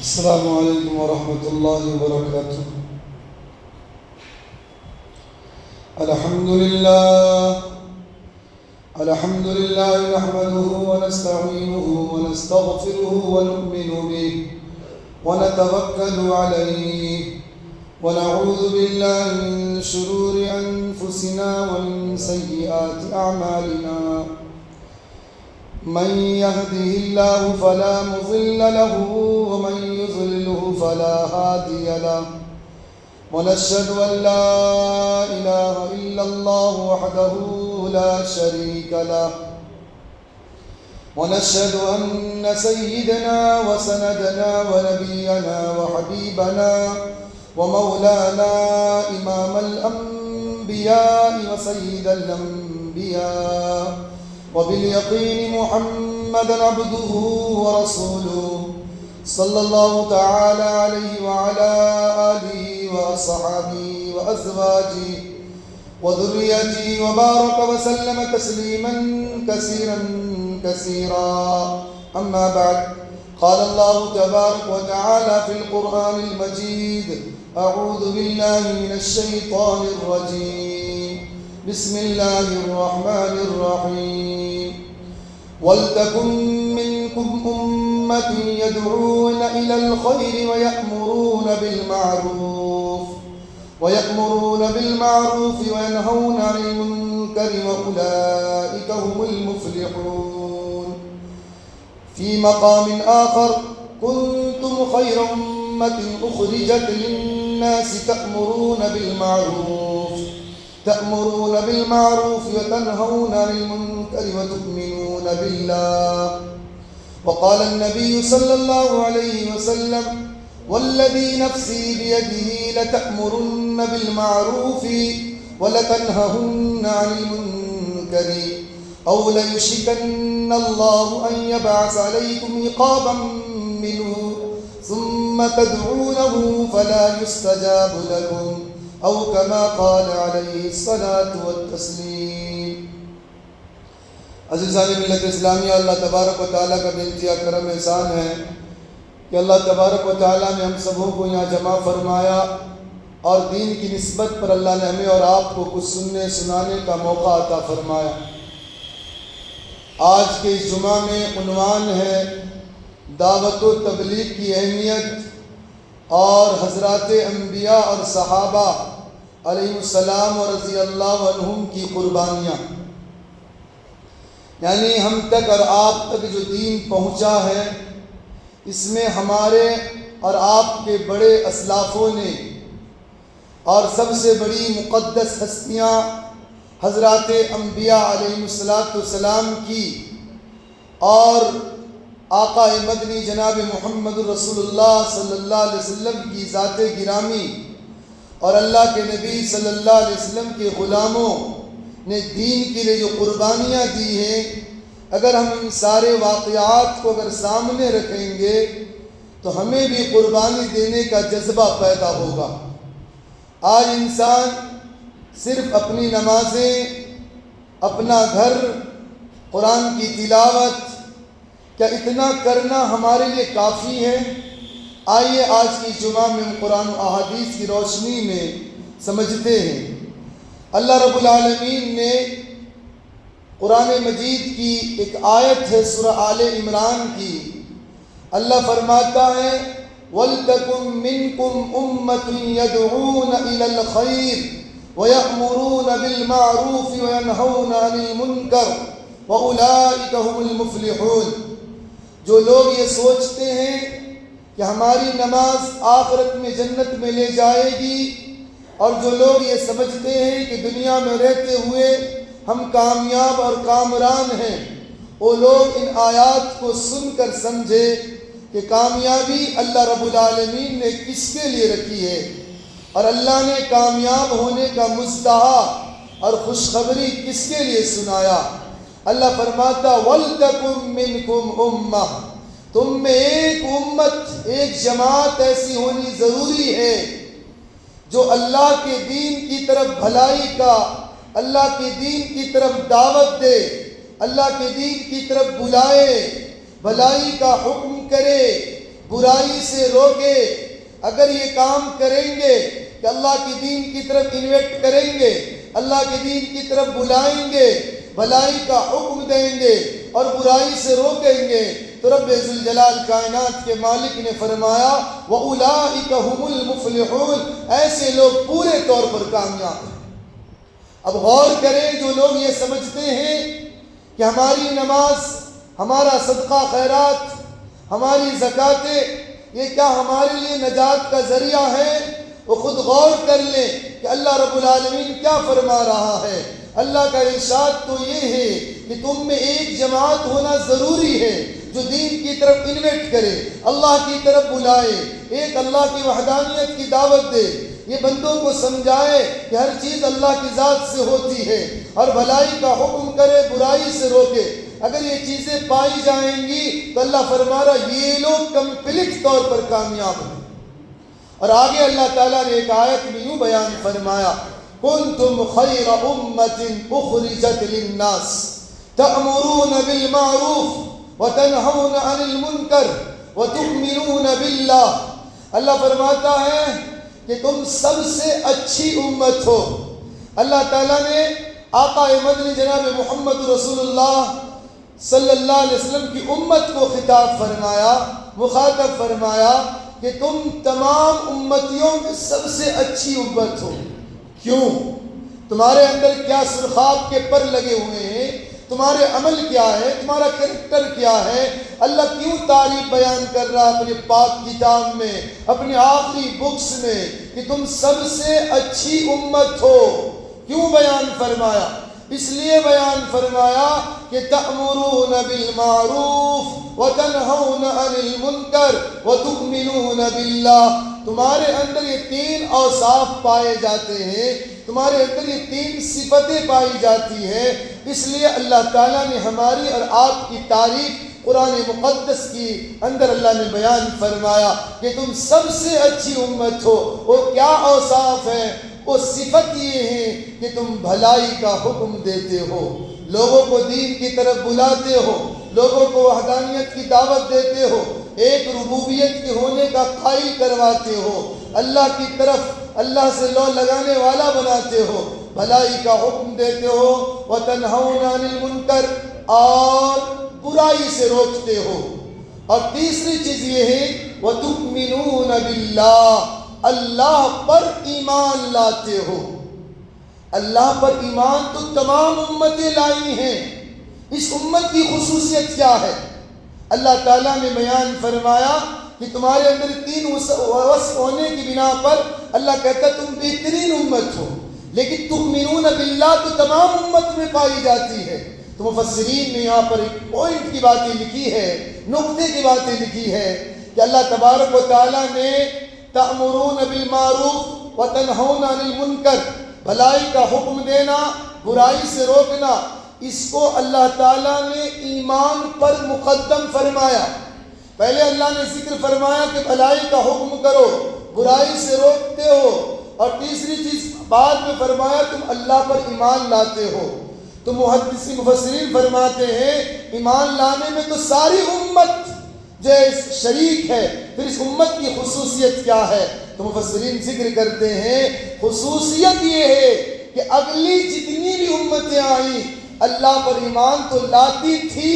السلام علیکم ورحمۃ اللہ وبرکاتہ۔ الحمد للہ نحمده ونستعینه ونستغفره ونؤمن به ونتوکل علیہ ونعوذ باللہ من شرور انفسنا ومن سیئات اعمالنا، من يهده الله فلا مضل له ومن يضلله فلا هادي له، ونشهد أن لا إله إلا الله وحده لا شريك له، ونشهد أن سيدنا وسندنا ونبينا وحبيبنا ومولانا إمام الأنبياء وسيد الأنبياء وباليقين محمدا عبده ورسوله صلى الله تعالى عليه وعلى آله وأصحابه وأزواجه وذريته وبارك وسلم تسليما كثيرا كثيرا. أما بعد، قال الله تبارك وتعالى في القرآن المجيد: أعوذ بالله من الشيطان الرجيم، بسم الله الرحمن الرحيم. وَلْتَكُن مِّنكُمْ أُمَّةٌ يَدْعُونَ إِلَى الْخَيْرِ وَيَأْمُرُونَ بِالْمَعْرُوفِ وَيَنْهَوْنَ عَنِ الْمُنكَرِ وَأُولَٰئِكَ هُمُ الْمُفْلِحُونَ. في مقام آخر: كنتم خير أمة أخرجت للناس تأمرون بالمعروف وتنهون عن المنكر وتؤمنون بالله. وقال النبي صلى الله عليه وسلم: والذي نفسي بيده لتأمرن بالمعروف ولتنهون عن المنكر أو ليشركن الله أن يبعث عليكم عقابا منه ثم تدعونه فلا يستجاب لكم او كما قال علیہ الصلاة والتسلیم. عزیزان ملت اسلامیہ، اللہ تبارک و تعالیٰ کا بے انتہا کرم احسان ہے کہ اللہ تبارک و تعالیٰ نے ہم سبوں کو یہاں جمع فرمایا اور دین کی نسبت پر اللہ نے ہمیں اور آپ کو کچھ سننے سنانے کا موقع عطا فرمایا. آج کے اس جمعہ میں عنوان ہے دعوت و تبلیغ کی اہمیت اور حضرات انبیاء اور صحابہ علیہ السلام و رضی اللہ عنہم کی قربانیاں. یعنی ہم تک اور آپ تک جو دین پہنچا ہے، اس میں ہمارے اور آپ کے بڑے اسلافوں نے اور سب سے بڑی مقدس ہستیاں حضرات انبیاء علیہ السلام کی اور آقا مدنی جناب محمد رسول اللہ صلی اللہ علیہ وسلم کی ذات گرامی اور اللہ کے نبی صلی اللہ علیہ وسلم کے غلاموں نے دین کے لیے جو قربانیاں دی ہیں، اگر ہم ان سارے واقعات کو اگر سامنے رکھیں گے تو ہمیں بھی قربانی دینے کا جذبہ پیدا ہوگا. آج انسان صرف اپنی نمازیں، اپنا گھر، قرآن کی تلاوت، کیا اتنا کرنا ہمارے لیے کافی ہے؟ آئیے آج کی جمعہ میں قرآن و احادیث کی روشنی میں سمجھتے ہیں. اللہ رب العالمین نے قرآن مجید کی ایک آیت ہے سورہ آل عمران کی، اللہ فرماتا ہے: وَلْتَكُن مِّنكُمْ أُمَّةٌ يَدْعُونَ إِلَى الْخَيْرِ وَيَأْمُرُونَ بِالْمَعْرُوفِ وَيَنْهَوْنَ عَنِ الْمُنكَرِ وَأُولَٰئِكَ هُمُ الْمُفْلِحُونَ. جو لوگ یہ سوچتے ہیں کہ ہماری نماز آخرت میں جنت میں لے جائے گی، اور جو لوگ یہ سمجھتے ہیں کہ دنیا میں رہتے ہوئے ہم کامیاب اور کامران ہیں، وہ لوگ ان آیات کو سن کر سمجھے کہ کامیابی اللہ رب العالمین نے کس کے لیے رکھی ہے، اور اللہ نے کامیاب ہونے کا مستحا اور خوشخبری کس کے لیے سنایا. اللہ فرماتا: وَلْتَكُن مِّنكُمْ أُمَّةٌ، تم میں ایک امت، ایک جماعت ایسی ہونی ضروری ہے جو اللہ کے دین کی طرف بھلائی کا، اللہ کے دین کی طرف دعوت دے، اللہ کے دین کی طرف بلائے، بھلائی کا حکم کرے، برائی سے روکے. اگر یہ کام کریں گے کہ اللہ کے دین کی طرف انویٹ کریں گے، اللہ کے دین کی طرف بلائیں گے، بھلائی کا حکم دیں گے اور برائی سے روکیں گے، تو رب ذوالجلال کائنات کے مالک نے فرمایا وَأُولَٰئِكَ هُمُ الْمُفْلِحُونَ، ایسے لوگ پورے طور پر کامیاب ہیں. اب غور کریں، جو لوگ یہ سمجھتے ہیں کہ ہماری نماز، ہمارا صدقہ خیرات، ہماری زکاتیں یہ کیا ہمارے لیے نجات کا ذریعہ ہے، وہ خود غور کر لیں کہ اللہ رب العالمین کیا فرما رہا ہے. اللہ کا ارشاد تو یہ ہے کہ تم میں ایک جماعت ہونا ضروری ہے جو دین کی طرف انویٹ کرے، اللہ کی طرف بلائے، ایک اللہ کی وحدانیت کی دعوت دے، یہ بندوں کو سمجھائے کہ ہر چیز اللہ کی ذات سے ہوتی ہے، اور بھلائی کا حکم کرے، برائی سے روکے. اگر یہ چیزیں پائی جائیں گی تو اللہ فرما رہا یہ لوگ کمپلیٹ طور پر کامیاب ہیں. اور آگے اللہ تعالیٰ نے ایک آیت میں یوں بیان فرمایا کنتم خیر امت اخرجت للناس تأمرون بالمعروف وتنہون عن المنکر وتؤمنون باللہ. اللہ فرماتا ہے کہ تم سب سے اچھی امت ہو. اللہ تعالیٰ نے آقا مدنی جناب محمد رسول اللہ صلی اللہ علیہ وسلم کی امت کو خطاب فرمایا، مخاطب فرمایا کہ تم تمام امتیوں میں سب سے اچھی امت ہو. کیوں؟ تمہارے اندر کیا سرخاب کے پر لگے ہوئے ہیں، تمہارے عمل کیا ہے، تمہارا کریکٹر کیا ہے. اللہ کیوں تعریف بیان کر رہا اپنے پاک کتاب میں، اپنے آخری بکس میں کہ تم سب سے اچھی امت ہو. کیوں بیان فرمایا؟ اس لیے بیان فرمایا کہ تأمرون بالمعروف وتنہون عن المنکر وتؤمنون باللہ. تمہارے اندر یہ تین اوصاف پائے جاتے ہیں، تمہارے اندر یہ تین صفتیں پائی جاتی ہیں. اس لیے اللہ تعالیٰ نے ہماری اور آپ کی تعریف قرآن مقدس کی اندر اللہ نے بیان فرمایا کہ تم سب سے اچھی امت ہو. وہ کیا اوصاف ہیں؟ وہ صفت یہ ہے کہ تم بھلائی کا حکم دیتے ہو، لوگوں کو دین کی طرف بلاتے ہو، لوگوں کو وحدانیت کی دعوت دیتے ہو، ایک ربوبیت کے ہونے کا قائل کرواتے ہو، اللہ کی طرف اللہ سے لو لگانے والا بناتے ہو، بھلائی کا حکم دیتے ہو، وتنہون عن المنکر، اور برائی سے روکتے ہو. اور تیسری چیز یہ ہے وتؤمنون باللہ، اللہ پر ایمان لاتے ہو. اللہ پر ایمان تو تمام امتیں لائی ہیں. اس امت کی خصوصیت کیا ہے؟ اللہ تعالیٰ نے بیان فرمایا کہ تمہارے اندر تین وصف ہونے کی بنا پر اللہ کہتا ہے تم بہترین امت ہو. لیکن تؤمنون باللہ تو تمام امت میں پائی جاتی ہے. تو مفسرین نے یہاں پر ایک پوائنٹ کی باتیں لکھی ہے، نقطے کی باتیں لکھی ہے کہ اللہ تبارک و تعالیٰ نے تأمرون بالمعروف وتنہون عن المنکر، بھلائی کا حکم دینا، برائی سے روکنا، اس کو اللہ تعالیٰ نے ایمان پر مقدم فرمایا. پہلے اللہ نے ذکر فرمایا کہ بھلائی کا حکم کرو، برائی سے روکتے ہو، اور تیسری چیز بعد میں فرمایا تم اللہ پر ایمان لاتے ہو. تو محدثین مفسرین فرماتے ہیں ایمان لانے میں تو ساری امت جو شریک ہے، پھر اس امت کی خصوصیت کیا ہے؟ تو مفسرین ذکر کرتے ہیں خصوصیت یہ ہے کہ اگلی جتنی بھی امتیں آئیں اللہ پر ایمان تو لاتی تھی،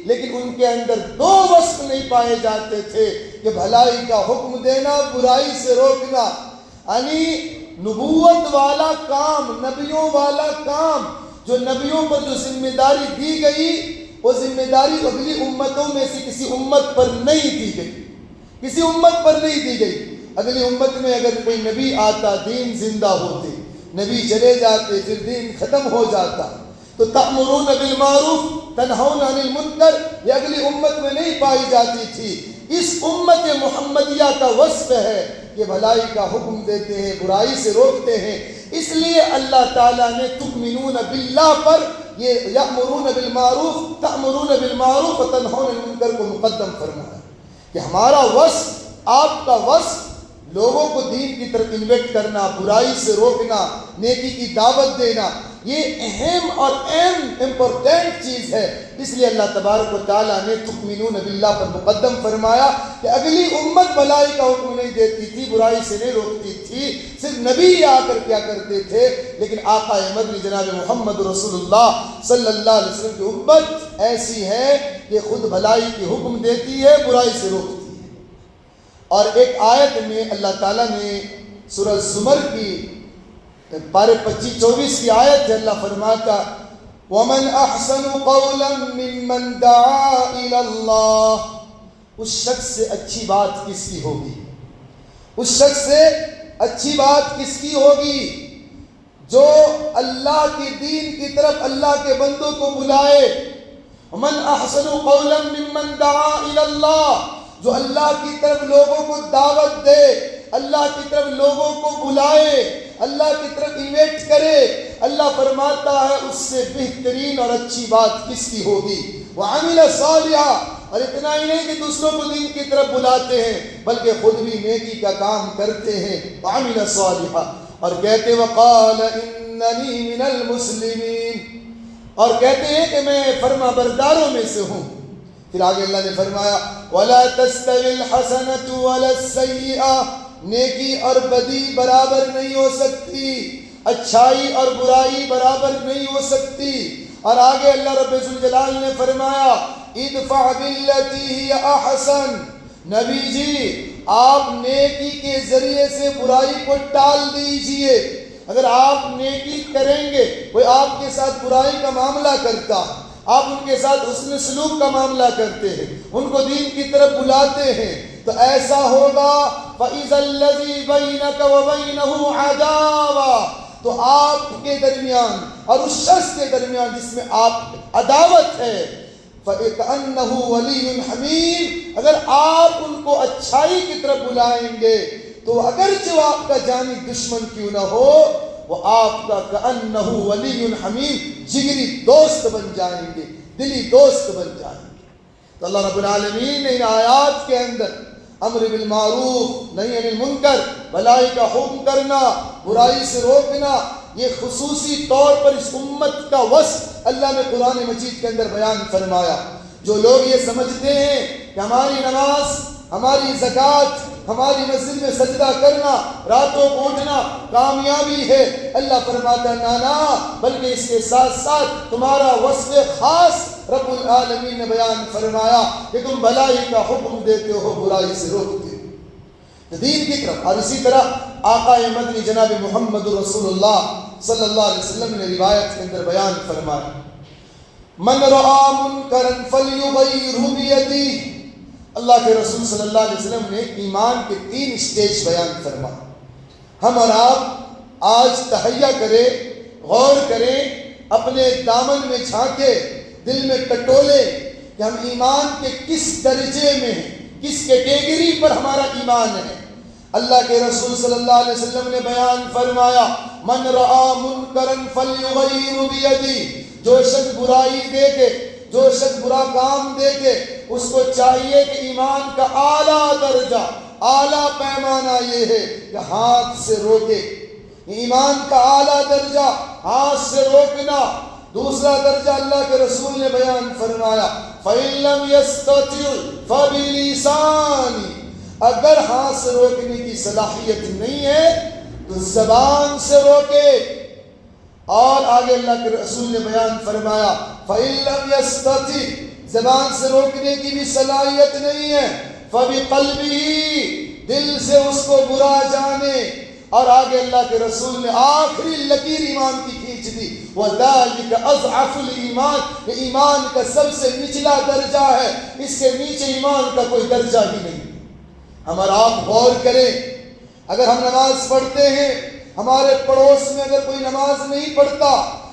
لیکن ان کے اندر دو وصف نہیں پائے جاتے تھے کہ بھلائی کا حکم دینا، برائی سے روکنا. یعنی نبوت والا کام، نبیوں والا کام، جو نبیوں پر جو ذمہ داری دی گئی، وہ ذمہ داری اگلی امتوں میں سے کسی امت پر نہیں دی گئی، کسی امت پر نہیں دی گئی. اگلی امت میں اگر کوئی نبی آتا، دین زندہ ہوتے، نبی چلے جاتے، پھر دین ختم ہو جاتا. تو تأمرون بالمعروف تنہون عن المنکر یہ اگلی امت میں نہیں پائی جاتی تھی. اس امت محمدیہ کا وصف ہے کہ بھلائی کا حکم دیتے ہیں، برائی سے روکتے ہیں. اس لیے اللہ تعالیٰ نے تؤمنون باللہ پر یہ یأمرون بالمعروف، تأمرون بالمعروف وتنہون عن المنکر کو مقدم فرمایا کہ ہمارا وصف، آپ کا وصف لوگوں کو دین کی طرف انویٹ کرنا، برائی سے روکنا، نیکی کی دعوت دینا. یہ اہم اور امپورٹنٹ چیز ہے، اس لیے اللہ تبارک و تعالیٰ نے تؤمنون باللہ پر مقدم فرمایا کہ اگلی امت بھلائی کا حکم نہیں دیتی تھی، برائی سے نہیں روکتی تھی، صرف نبی آ کر کیا کرتے تھے، لیکن آقا مدنی جناب محمد رسول اللہ صلی اللہ علیہ وسلم کی امت ایسی ہے کہ خود بھلائی کی حکم دیتی ہے، برائی سے روکتی ہے۔ اور ایک آیت میں اللہ تعالیٰ نے سورہ زمر کی پارے 25-24 کی آیت ہے، اللہ فرماتا وَمَنْ أَحْسَنُ قَوْلًا مِّمَّنْ دَعَا إِلَى اللَّهِ، اس شخص سے اچھی بات کس کی ہوگی، اس شخص سے اچھی بات کس کی ہوگی جو اللہ کے دین کی طرف اللہ کے بندوں کو بلائے۔ وَمَنْ أَحْسَنُ قَوْلًا مِّمَّنْ دَعَا إِلَى اللَّهِ، جو اللہ کی طرف لوگوں کو دعوت دے، اللہ کی طرف لوگوں کو بلائے، اللہ کی طرف انویٹ کرے، اللہ فرماتا ہے اس سے بہترین اور اچھی بات کس کی ہوگی۔ وَعَمِلَ صَالِحًا، اور اتنا ہی نہیں کہ دوسروں کو دین کی طرف بلاتے ہیں بلکہ خود بھی نیکی کا کام کرتے ہیں۔ وَعَمِلَ صَالِحًا، اور کہتے وَقَالَ إِنَّنِي مِنَ الْمُسْلِمِينَ، اور کہتے ہیں کہ میں فرما برداروں میں سے ہوں۔ پھر آگے اللہ نے فرمایا وَلَا تَسْتَوِي الْحَسَنَةُ وَلَا السَّيِّئَةُ، نیکی اور بدی برابر نہیں ہو سکتی، اچھائی اور برائی برابر نہیں ہو سکتی۔ اور آگے اللہ رب ذوالجلال نے فرمایا ادفع باللتی ہی احسن، نبی جی آپ نیکی کے ذریعے سے برائی کو ٹال دیجئے۔ اگر آپ نیکی کریں گے، کوئی آپ کے ساتھ برائی کا معاملہ کرتا، آپ ان کے ساتھ حسن سلوک کا معاملہ کرتے ہیں، ان کو دین کی طرف بلاتے ہیں، تو ایسا ہوگا فَإِذَا الَّذِي بَيْنَكَ وَبَيْنَهُ عَدَاوَةٌ، تو آپ کے درمیان اور اس شخص کے درمیان جس میں آپ عداوت ہے، فَإِكَأَنَّهُ وَلِيٌّ حَمِيمٌ، اگر آپ ان کو اچھائی کی طرف بلائیں گے تو اگرچہ وہ آپ کا جانی دشمن کیوں نہ ہو، وہ آپ کا کأنہ ولی حمیم جگری دوست بن جائیں گے، دلی دوست بن جائیں گے۔ تو اللہ رب العالمین نے ان آیات کے اندر امر بالمعروف نہی عن المنکر، بھلائی کا حکم کرنا، برائی سے روکنا، یہ خصوصی طور پر اس امت کا وصف اللہ نے قرآن مجید کے اندر بیان فرمایا۔ جو لوگ یہ سمجھتے ہیں کہ ہماری نماز، ہماری زکوٰۃ، ہماری مسجد میں سجدہ کرنا، راتوں کو اٹھنا کامیابی ہے، اللہ فرماتا نانا، بلکہ اس کے ساتھ ساتھ تمہارا وصف خاص رب العالمین نے بیان فرمایا کہ تم بھلائی کا حکم دیتے ہو، برائی سے روکتے ہو دین کی طرف۔ اور اسی طرح آقا مدنی جناب محمد رسول اللہ صلی اللہ علیہ وسلم نے روایت کے اندر بیان فرمایا من رأى منکرا فلیغیرہ بیدہ، اللہ کے رسول صلی اللہ علیہ وسلم نے ایمان کے 3 سٹیج بیان فرمائے۔ ہم اور آپ آج تہیہ کریں، غور کریں، اپنے دامن میں جھانکے، دل میں ٹٹولے کہ ہم ایمان کے کس درجے میں ہیں، کس کیٹیگری پر ہمارا ایمان ہے۔ اللہ کے رسول صلی اللہ علیہ وسلم نے بیان فرمایا من رأى منکرا فلیغیرہ بیدہ، جو شخص برائی دیکھے، جو شخص برا کام دیکھے، اس کو چاہیے کہ ایمان کا اعلیٰ درجہ، اعلیٰ پیمانہ یہ ہے کہ ہاتھ سے روکے۔ ایمان کا اعلیٰ درجہ ہاتھ سے روکنا۔ دوسرا درجہ اللہ کے رسول نے بیان فرمایا فَإِن لَّمْ يَسْتَطِعْ فَبِلِسَانِهِ، اگر ہاتھ سے روکنے کی صلاحیت نہیں ہے تو زبان سے روکے۔ اور آگے اللہ کے رسول نے بیان فرمایا فَإِن لَّمْ يَسْتَطِعْ، زبان سے روکنے کی بھی صلاحیت نہیں ہے، فَبِقَلْبِهِ، دل سے اس کو برا جانے۔ اور آگے اللہ کے رسول نے آخری لکیر ایمان کی کھینچ دی وَذَلِكَ أَضْعَفُ الْإِيمَانِ، یہ ایمان کا سب سے نچلا درجہ ہے، اس سے نیچے ایمان کا کوئی درجہ ہی نہیں۔ ہم اور آپ غور کریں، اگر ہم نماز پڑھتے ہیں، ہمارے پڑوس میں اگر کوئی نماز نہیں پڑھتا،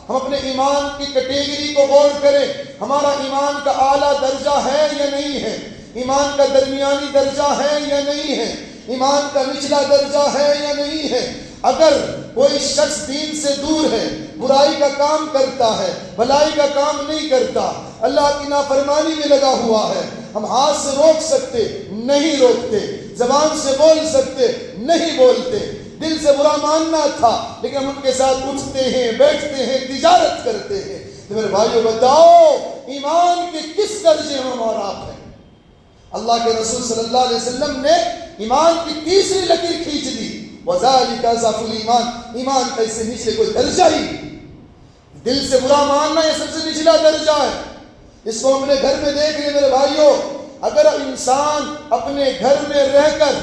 ہم اپنے ایمان کی کیٹیگری کو غور کریں، ہمارا ایمان کا اعلیٰ درجہ ہے یا نہیں ہے، ایمان کا درمیانی درجہ ہے یا نہیں ہے، ایمان کا نچلا درجہ ہے یا نہیں ہے۔ اگر کوئی شخص دین سے دور ہے، برائی کا کام کرتا ہے، بھلائی کا کام نہیں کرتا، اللہ کی نافرمانی میں لگا ہوا ہے، ہم ہاتھ سے روک سکتے نہیں روکتے، زبان سے بول سکتے نہیں بولتے، دل سے برا ماننا تھا، لیکن ہم ان کے ساتھ اٹھتے ہیں، بیٹھتے ہیں، تجارت کرتے ہیں۔ تو میرے بھائیو بتاؤ ایمان کے کس درجے میں ہم اور آپ ہیں؟ اللہ کے رسول صلی اللہ علیہ وسلم نے ایمان کی تیسری لکیر کھینچ دی، وَذَلِكَ ضَعْفُ الْإِيمَانِ، ایمان کا اس سے نیچے کوئی درجہ ہی نہیں۔ دل سے برا ماننا یہ سب سے نچلا درجہ ہے۔ اس کو اپنے گھر میں دیکھ لیں میرے بھائیوں، اگر انسان اپنے گھر میں رہ کر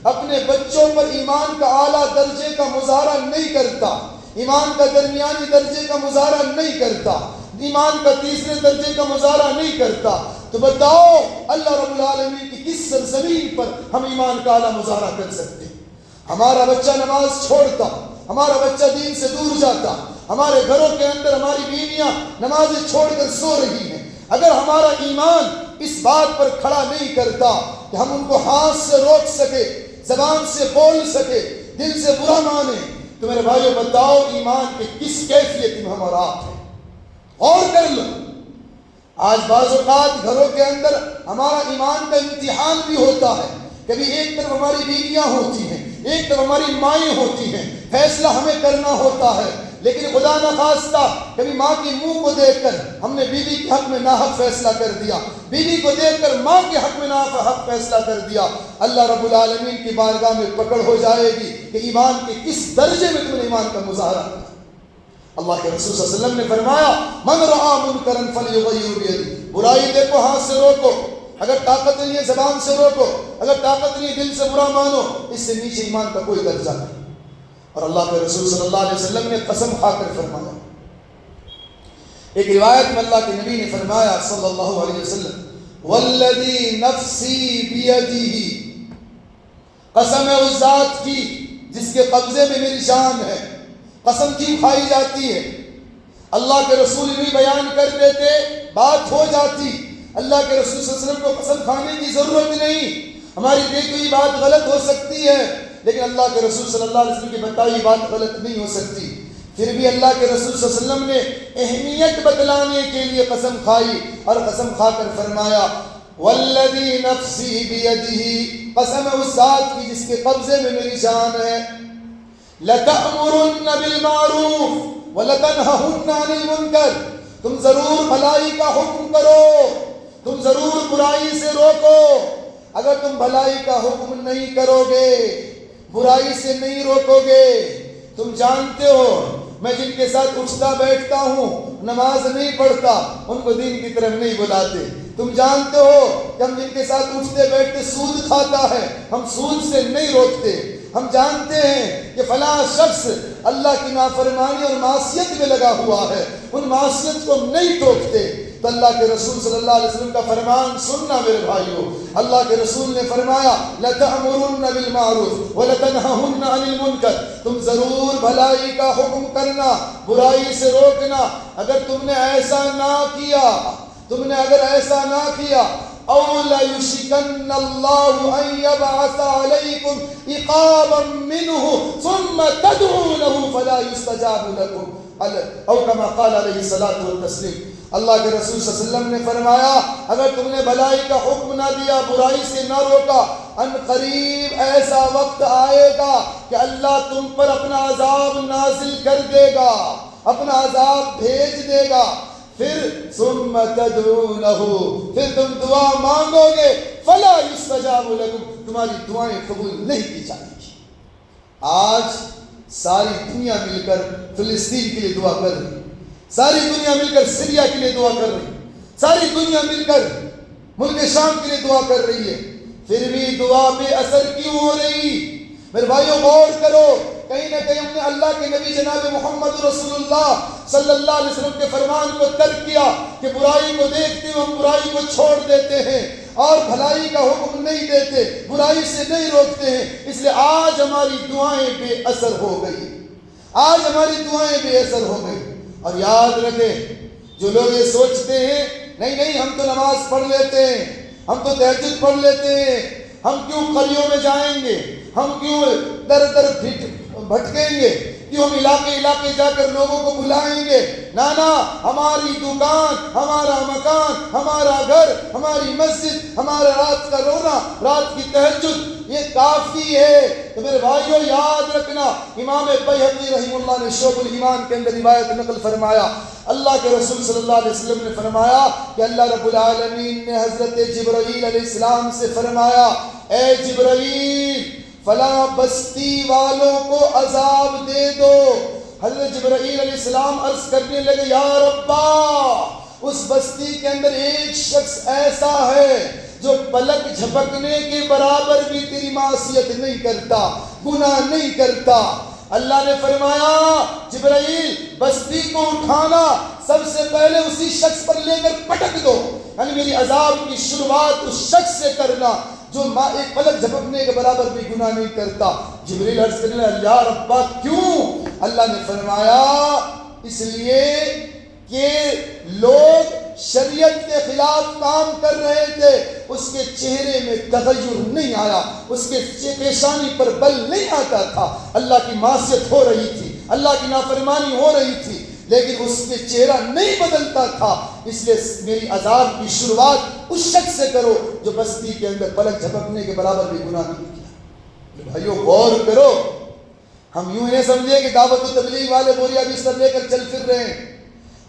اپنے بچوں پر ایمان کا اعلیٰ درجے کا مظاہرہ نہیں کرتا، ایمان کا درمیانی درجے کا مظاہرہ نہیں کرتا، ایمان کا تیسرے درجے کا مظاہرہ نہیں کرتا، تو بتاؤ اللہ رب العالمین کی کس سرزمین پر ہم ایمان کا اعلیٰ مظاہرہ کر سکتے ہیں؟ ہمارا بچہ نماز چھوڑتا، ہمارا بچہ دین سے دور جاتا، ہمارے گھروں کے اندر ہماری بیویاں نمازیں چھوڑ کر سو رہی ہیں، اگر ہمارا ایمان اس بات پر کھڑا نہیں کرتا کہ ہم ان کو ہاتھ سے روک سکے، زبان سے بول سکے، دل سے برا مانے، تو میرے بھائیو بتاؤ ایمان کے کس کیفیت میں ہم اور آپ ہیں؟ غور کر لو۔ آج بعض اوقات گھروں کے اندر ہمارا ایمان کا امتحان بھی ہوتا ہے، کبھی ایک طرف ہماری بیویاں ہوتی ہیں، ایک طرف ہماری مائیں ہوتی ہیں، فیصلہ ہمیں کرنا ہوتا ہے، لیکن خدا نخواستہ کبھی ماں کی منہ کو دیکھ کر ہم نے بیوی کے حق میں ناحق فیصلہ کر دیا، بیوی کو دیکھ کر ماں کے حق میں ناحق فیصلہ کر دیا، اللہ رب العالمین کی بارگاہ میں پکڑ ہو جائے گی کہ ایمان کے کس درجے میں تم نے ایمان کا مظاہرہ کیا۔ اللہ کے رسول صلی اللہ علیہ وسلم نے فرمایا من رعا منکرا فلیغیرہ بیدہ، برائی دیکھو ہاتھ سے روکو، اگر طاقت نہیں ہے زبان سے روکو، اگر طاقت نہیں ہے دل سے برا مانو، اس سے نیچے ایمان کا کوئی درجہ نہیں۔ اور اللہ کے رسول صلی اللہ علیہ وسلم نے قسم کھا کر فرمایا، ایک روایت میں اللہ کے نبی نے فرمایا صلی اللہ علیہ وسلم والذی نفسی بیدہ، قسم ہے اس ذات کی جس کے قبضے میں میری جان ہے۔ قسم کیوں کھائی جاتی ہے؟ اللہ کے رسول بھی بیان کر دیتے بات ہو جاتی، اللہ کے رسول صلی اللہ علیہ وسلم کو قسم کھانے کی ضرورت نہیں، ہماری دیکھی ہوئی بات غلط ہو سکتی ہے لیکن اللہ کے رسول صلی اللہ علیہ وسلم کی بتائی بات غلط نہیں ہو سکتی، پھر بھی اللہ کے رسول صلی اللہ علیہ وسلم نے اہمیت بتلانے کے لیے قسم کھائی اور قسم کھا کر فرمایا والذی نفسی بیدہ، قسم ہے اس ذات کی جس کے قبضے میں میری جان ہے، لَتَأْمُرُنَّ بِالْمَعْرُوفِ وَلَتَنْهَهُنَّ عَنِ الْمُنْكَرِ، تم ضرور بھلائی کا حکم کرو، تم ضرور برائی سے روکو، اگر تم بھلائی کا حکم نہیں کرو گے، برائی سے نہیں روکو گے، تم جانتے ہو میں جن کے ساتھ اٹھتا بیٹھتا ہوں نماز نہیں پڑھتا ان کو دین کی طرف نہیں بلاتے، تم جانتے ہو کہ ہم جن کے ساتھ اٹھتے بیٹھتے سود کھاتا ہے ہم سود سے نہیں روکتے، ہم جانتے ہیں کہ فلاں شخص اللہ کی نافرمانی اور معصیت میں لگا ہوا ہے ان معصیت کو نہیں ٹوکتے، تو اللہ کے رسول صلی اللہ علیہ وسلم کا فرمان سننا میرے بھائیو، اللہ کے رسول نے فرمایا لَتَأْمُرُنَّ بِالْمَعْرُوفِ وَلَتَنْهَهُنَّ عَنِ الْمُنْكَرِ، تم ضرور بھلائی کا حکم کرنا، برائی سے روکنا، اگر تم نے ایسا نہ کیا، تم نے اگر ایسا نہ کیا او لَيُشْرِكَنَّ اللَّهُ أَن يَبْعَثَ عَلَيْكُمْ عِقَابًا مِّنْهُ ثُمَّ تَدْعُونَهُ فَلَا يُسْتَجَابُ لَكُمْ او كما قال علیہ الصلاۃ والتسلیم، اللہ کے رسول صلی اللہ علیہ وسلم نے فرمایا اگر تم نے بھلائی کا حکم نہ دیا، برائی سے نہ روکا، ان قریب ایسا وقت آئے گا کہ اللہ تم پر اپنا عذاب نازل کر دے گا، اپنا عذاب بھیج دے گا، پھر ثم تدعونہ، پھر تم دعا مانگو گے، فلا یستجاب لکم، تمہاری دعائیں قبول نہیں کی جائیں گی۔ آج ساری دنیا مل کر فلسطین کے لیے دعا کر رہی، ساری دنیا مل کر سیریا کے لیے دعا کر رہی، ساری دنیا مل کر ملک شام کے لیے دعا کر رہی ہے، پھر بھی دعا بے اثر کیوں ہو رہی؟ میرے بھائیوں غور کرو، کہیں نہ کہیں ہم نے اللہ کے نبی جناب محمد رسول اللہ صلی اللہ علیہ وسلم کے فرمان کو ترک کیا کہ برائی کو دیکھتے ہوئے ہم برائی کو چھوڑ دیتے ہیں اور بھلائی کا حکم نہیں دیتے، برائی سے نہیں روکتے ہیں، اس لیے آج ہماری دعائیں بے اثر ہو گئی، آج ہماری دعائیں بے اثر ہو گئی۔ اور یاد رکھیں جو لوگ یہ سوچتے ہیں نہیں نہیں ہم تو نماز پڑھ لیتے ہیں، ہم تو تہجد پڑھ لیتے ہیں، ہم کیوں قریوں میں جائیں گے، ہم کیوں در در بھٹکیں گے، کہ ہم علاقے علاقے جا کر لوگوں کو بلائیں گے. نانا، ہماری دکان، ہمارا مکان، ہمارا گھر، ہماری مسجد، ہمارا رات کا رونا، رات کی تہجد، یہ کافی ہے. تو میرے بھائیوں یاد رکھنا، امام بیہقی رحمہ اللہ نے شعب الایمان کے اندر روایت نقل فرمایا، اللہ کے رسول صلی اللہ علیہ وسلم نے فرمایا کہ اللہ رب العالمین نے حضرت جبرائیل علیہ السلام سے فرمایا، اے جبرائیل فلاں بستی والوں کو عذاب دے دو. حضرت جبرائیل علیہ السلام عرض کرنے لگے، یا ربا، اس بستی کے اندر ایک شخص ایسا ہے جو پلک جھپکنے کے برابر بھی تیری معصیت نہیں کرتا، گناہ نہیں کرتا. اللہ نے فرمایا، جبرائیل بستی کو اٹھانا، سب سے پہلے اسی شخص پر لے کر پٹک دو. یعنی میری عذاب کی شروعات اس شخص سے کرنا جو ایک پلک جھپکنے کے برابر بھی گناہ نہیں کرتا. جبرائیل عرض کرنے لگا، یا ربا کیوں؟ اللہ نے فرمایا، اس لیے کہ لوگ شریعت کے خلاف کام کر رہے تھے، اس کے چہرے میں تغیر نہیں آیا، اس کے پیشانی پر بل نہیں آتا تھا. اللہ کی معصیت ہو رہی تھی، اللہ کی نافرمانی ہو رہی تھی، لیکن اس کے چہرہ نہیں بدلتا تھا. اس لیے میری عذاب کی شروعات اس شخص سے کرو جو بستی کے اندر پلک جھپکنے کے برابر بھی گناہ نہیں کیا. بھائیو غور کرو، ہم یوں نہیں سمجھے کہ دعوت و تبلیغ والے بوریا بستر لے کر چل پھر رہے ہیں.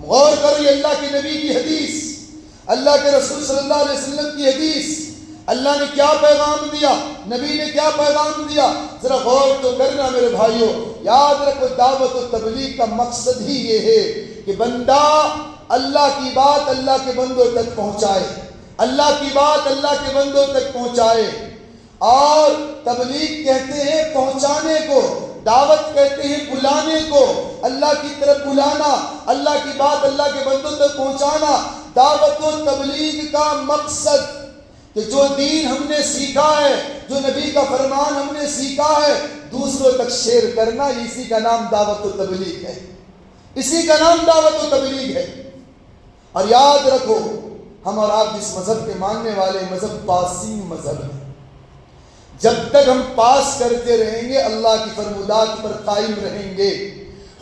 غور کرو، یہ اللہ کے نبی کی حدیث، اللہ کے رسول صلی اللہ علیہ وسلم کی حدیث. اللہ نے کیا پیغام دیا، نبی نے کیا پیغام دیا، ذرا غور تو کرنا میرے بھائیوں. یاد رکھو، دعوت و تبلیغ کا مقصد ہی یہ ہے کہ بندہ اللہ کی بات اللہ کے بندوں تک پہنچائے، اللہ کی بات اللہ کے بندوں تک پہنچائے. اور تبلیغ کہتے ہیں پہنچانے کو، دعوت کہتے ہیں بلانے کو، اللہ کی طرف بلانا، اللہ کی بات اللہ کے بندوں تک پہنچانا. دعوت و تبلیغ کا مقصد کہ جو دین ہم نے سیکھا ہے، جو نبی کا فرمان ہم نے سیکھا ہے، دوسروں تک شیئر کرنا، اسی کا نام دعوت و تبلیغ ہے، اسی کا نام دعوت و تبلیغ ہے. اور یاد رکھو، ہم اور آپ جس مذہب کے ماننے والے، مذہب پاسنگ مذہب ہے. جب تک ہم پاس کرتے رہیں گے، اللہ کی فرمودات پر قائم رہیں گے.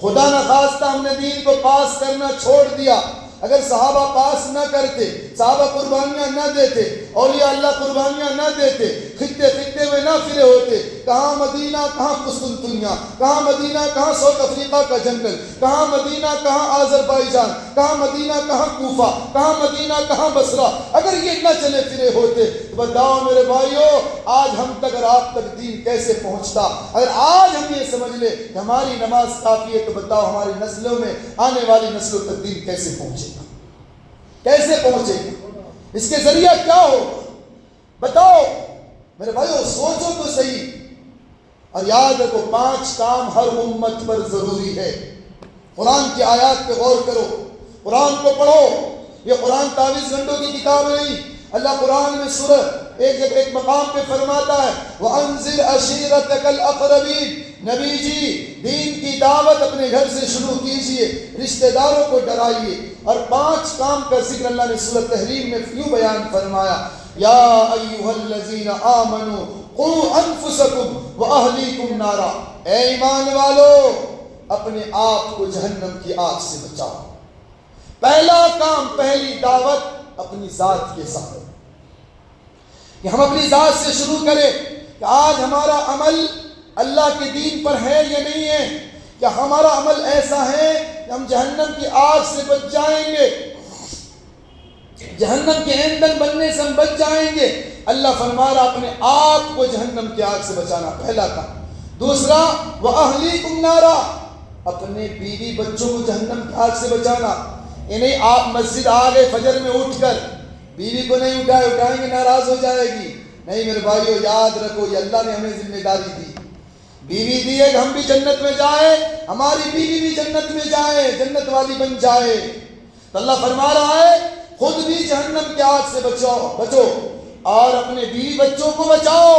خدا نخواستہ ہم نے دین کو پاس کرنا چھوڑ دیا. اگر صحابہ پاس نہ کرتے، صحابہ قربانیاں نہ دیتے، اولیاء اللہ قربانیاں نہ دیتے، خطے خطے میں نہ پھرے ہوتے، کہاں مدینہ کہاں قسطنطنیہ، کہاں مدینہ کہاں ساؤتھ افریقہ کا جنگل، کہاں مدینہ کہاں آذربائیجان، کہاں مدینہ کہاں کوفہ، کہاں مدینہ کہاں بصرہ، اگر یہ نہ چلے پھرے ہوتے تو بتاؤ میرے بھائیو، آج ہم تک اور آپ تک دین کیسے پہنچتا؟ اگر آج ہم یہ سمجھ لیں کہ ہماری نماز کافی ہے، تو بتاؤ ہماری نسلوں میں، آنے والی نسلوں تک دین کیسے پہنچے گا؟ کیسے پہنچے گا؟ اس کے ذریعہ کیا ہوگا؟ بتاؤ میرے بھائیو، سوچو تو صحیح. اور یاد رکھو، 5 کام ہر امت پر ضروری ہے. قرآن کی آیات پہ غور کرو، قرآن کو پڑھو. یہ قرآن تعویذ گھنٹوں کی کتاب نہیں. اللہ قرآن میں سورہ ایک مقام پہ فرماتا ہے، وَأَنذِرْ عَشِيرَتَكَ الْأَقْرَبِينَ. نبی جی، دین کی دعوت اپنے گھر سے شروع کیجئے، رشتہ داروں کو ڈرائیے. اور 5 کام کا ذکر اللہ نے سورہ تحریم میں یوں بیان فرمایا، یا ایھا الذین آمنوا قوا انفسکم واہلیکم نارا. اے ایمان والو، اپنے آپ کو جہنم کی آگ سے بچاؤ. پہلا کام، پہلی دعوت اپنی ذات کے ساتھ، کہ ہم اپنی ذات سے شروع کریں کہ آج ہمارا عمل اللہ کے دین پر ہے یا نہیں ہے. کہ ہمارا عمل ایسا ہے کہ ہم جہنم کی آگ سے بچ جائیں گے، جہنم کے ایندھن بننے سے ہم بچ جائیں گے. اللہ فرما رہا اپنے آپ کو جہنم کی آگ سے بچانا، پہلا کام. دوسرا، وَأَهْلِيكُمْ نَارًا، اپنے بیوی بچوں کو جہنم کی آگ سے بچانا. یعنی آپ مسجد آ گئے فجر میں اٹھ کر، بیوی کو نہیں اٹھائیں گے ناراض ہو جائے گی. نہیں میرے بھائیو، یاد رکھو، یہ اللہ نے ہمیں ذمہ داری دی، بیوی دی ہے کہ ہم بھی جنت میں جائیں، ہماری بیوی بھی جنت میں جائے، جنت والی بن جائے. تو اللہ فرما رہا ہے خود بھی جہنم کی آگ سے بچو اور اپنے بیوی بچوں کو بچاؤ.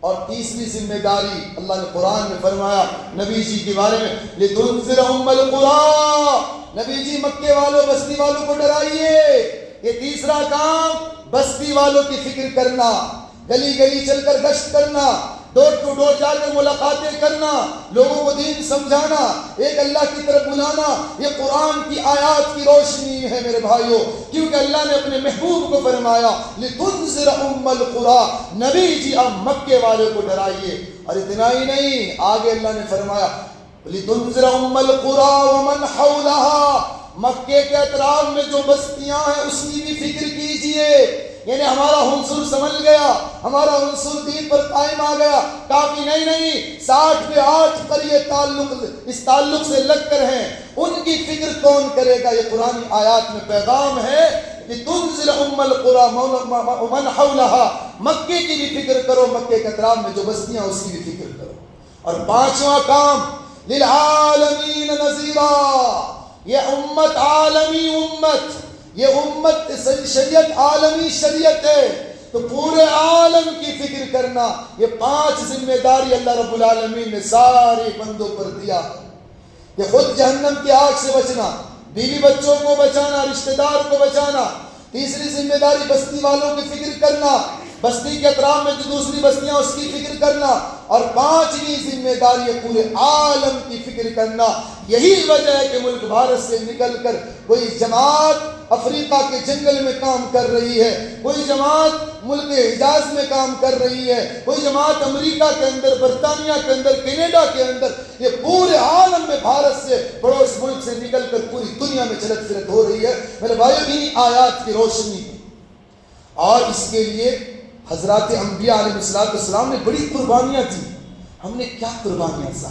اور تیسری ذمہ داری اللہ نے قرآن میں فرمایا نبی جی کے بارے میں، لِتُنذِرَ أُمَّ الْقُرَىٰ. نبی جی مکے والوں، بستی والوں کو ڈرائیے. یہ تیسرا کام، بستی والوں کی فکر کرنا، گلی گلی چل کر گشت کرنا، ڈور ٹو ڈور جا کر ملاقاتیں کرنا، لوگوں کو دین سمجھانا، ایک اللہ کی طرف بلانا، یہ قرآن کی آیات کی روشنی ہے میرے بھائیوں، کیونکہ اللہ نے اپنے محبوب کو فرمایا لِتُنذِرَ أُمَّ الْقُرَىٰ، نبی جی آپ مکے والے کو ڈرائیے۔ اور اتنا ہی نہیں، آگے اللہ نے فرمایا لِتُنذِرَ أُمَّ الْقُرَىٰ وَمَنْ حَوْلَهَا، مکے کے اطراف میں جو بستیاں ہیں اس کی بھی فکر کیجئے۔ یعنی ہمارا عنصر سمجھ گیا، ہمارا عنصر دین پر قائم آ گیا، کافی نہیں 60 پہ 8 قریے اس تعلق سے لگ کر ہیں، ان کی فکر کون کرے گا؟ یہ قرآن آیات میں پیغام ہے لِتُنذِرَ أُمَّ الْقُرَىٰ وَمَنْ حَوْلَهَا، مکے کی بھی فکر کرو، مکے کے اطراف میں جو بستیاں اس کی بھی فکر کرو۔ اور پانچواں کام لِلْعَالَمِينَ نَذِيرًا، یہ امت عالمی امت، یہ امت شریعت عالمی شریعت ہے، تو پورے عالم کی فکر کرنا، یہ 5 ذمہ داری اللہ رب العالمین نے سارے بندوں پر دیا۔ یہ خود جہنم کی آگ سے بچنا، بیوی بچوں کو بچانا، رشتہ دار کو بچانا، تیسری ذمہ داری بستی والوں کی فکر کرنا، بستی کے اطراف میں جو دوسری بستیاں اس کی فکر کرنا، اور 5ویں ذمہ داری ہے پورے عالم کی فکر کرنا۔ یہی وجہ ہے کہ ملک بھارت سے نکل کر کوئی جماعت افریقہ کے جنگل میں کام کر رہی ہے، کوئی جماعت ملک حجاز میں کام کر رہی ہے، کوئی جماعت امریکہ کے اندر، برطانیہ کے اندر، کینیڈا کے اندر، یہ پورے عالم میں بھارت سے پڑوس ملک سے نکل کر پوری دنیا میں چلت پھرت ہو رہی ہے میرے بھائیو، انہی آیات کی روشنی میں۔ اور اس کے لیے حضرات انبیاء علیہ السلام نے بڑی قربانیاں دی۔ ہم نے کیا قربانیاں سا؟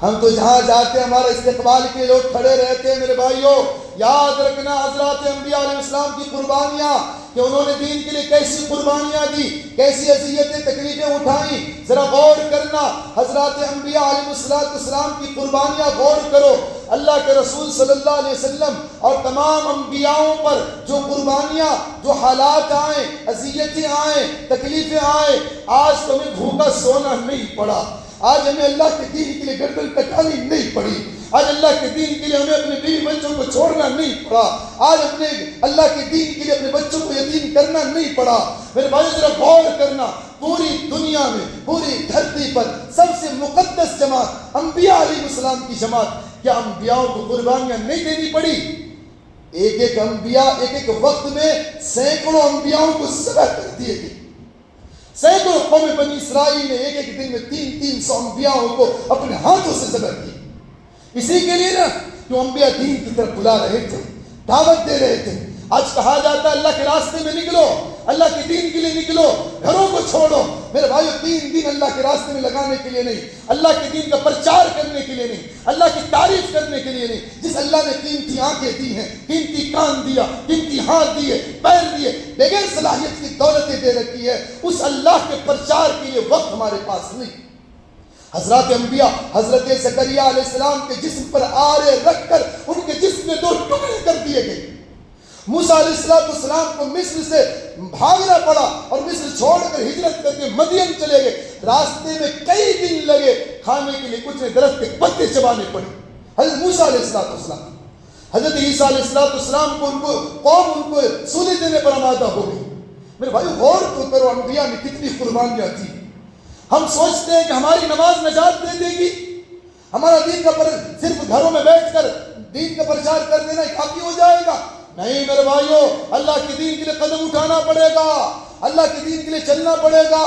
ہم تو جہاں جاتے ہیں ہمارا استقبال کے لوگ کھڑے رہتے ہیں میرے بھائیوں، یاد رکھنا حضرات انبیاء علیہ السلام کی قربانیاں، کہ انہوں نے دین کے لیے کیسی قربانیاں دی، کیسی اذیتیں تکلیفیں اٹھائیں، ذرا غور کرنا۔ حضرات انبیاء علیہ السلام کی قربانیاں غور کرو، اللہ کے رسول صلی اللہ علیہ وسلم اور تمام انبیاءوں پر جو قربانیاں، جو حالات آئیں، اذیتیں آئیں، تکلیفیں آئیں، آج تمہیں بھوکا سونا نہیں پڑا، آج ہمیں اللہ کے دین کے لیے گردن کٹانی نہیں پڑی، آج اللہ کے دین کے لیے ہمیں اپنے بیوی بچوں کو چھوڑنا نہیں پڑا، آج اپنے اللہ کے دین کے لیے اپنے بچوں کو یتیم کرنا نہیں پڑا۔ میرے بھائی ذرا غور کرنا، پوری دنیا میں، پوری دھرتی پر سب سے مقدس جماعت انبیاء علیہ السلام کی جماعت، کیا انبیاء کو قربانیاں نہیں دینی پڑی؟ ایک انبیاء ایک وقت میں سینکڑوں انبیاء کو ذبح کر دیے گئے، سینکڑوں قوم بنی اسرائیل نے ایک دن میں 300 انبیاء کو اپنے ہاتھوں سے ذبح کیا۔ اسی کے لیے نا کہ انبیاء دین کی طرف بلا رہے تھے، دعوت دے رہے تھے۔ آج کہا جاتا ہے اللہ کے راستے میں نکلو، اللہ کے دین کے لیے نکلو، گھروں کو چھوڑو۔ میرے بھائیو 3 دن اللہ کے راستے میں لگانے کے لیے نہیں، اللہ کے دین کا پرچار کرنے کے لیے نہیں، اللہ کی تعریف کرنے کے لیے نہیں، جس اللہ نے قیمتی آنکھیں دی ہیں، قیمتی کان دیا، قیمتی ہاتھ دیے، پیر دیے، بغیر صلاحیت کی دولتیں دے رکھی ہے، اس اللہ کے پرچار کے لیے وقت ہمارے پاس نہیں۔ حضرات انبیاء، حضرت زکریہ علیہ السلام کے جسم پر آرے رکھ کر ان کے جسم میں 2 ٹکڑے کر دیے گئے۔ موسیٰ علیہ السلام کو مصر سے بھاگنا پڑا اور مصر چھوڑ کر ہجرت کر کے مدین چلے گئے، راستے میں کئی دن لگے، کھانے کے لیے کچھ نے درخت کے پتے چبانے پڑے۔ حضرت موسیٰ علیہ السلام، حضرت عیسیٰ علیہ السلام کو قوم ان کو سولی دینے پر آمادہ ہو گئی۔ میرے بھائی غور تو کرو، انبیاء نے کتنی قربانیاں دی۔ ہم سوچتے ہیں کہ ہماری نماز نجات دے دے گی، ہمارا دین کا صرف گھروں میں بیٹھ کر دین کا پرچار کر دینا کافی ہو جائے گا۔ نہیں میرے بھائیو، اللہ کے دین کے لیے قدم اٹھانا پڑے گا، اللہ کے دین کے لیے چلنا پڑے گا۔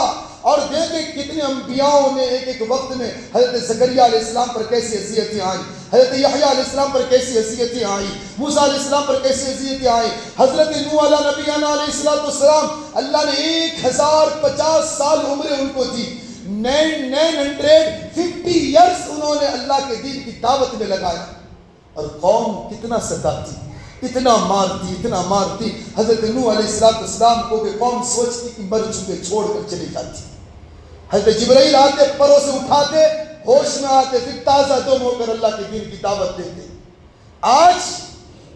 اور دیکھیں کتنے انبیاءوں نے ایک وقت میں حضرت زکریہ علیہ السلام پر کیسی اذیتیں آئیں، حضرت یحییٰ علیہ السلام پر کیسی اذیتیں آئیں، موسیٰ علیہ السلام پر کیسی اذیتیں آئیں، حضرت نوح علیہ نبینا علیہ السلام، اللہ نے 1050 سال عمر ان کو دی، 950 ایئرس انہوں نے اللہ کے دین کی دعوت میں لگایا، اور قوم کتنا ستاتی، اتنا مارتی۔ حضرت نوح علیہ السلام کو کہ قوم سوچتی کہ مر چکے، چھوڑ کر چلی جاتی۔ حضرت جبرائیل آتے، پروں سے اٹھاتے، ہوش میں آتے، پھر تازہ دم ہو کر اللہ کے دین کی دعوت دیتے۔ آج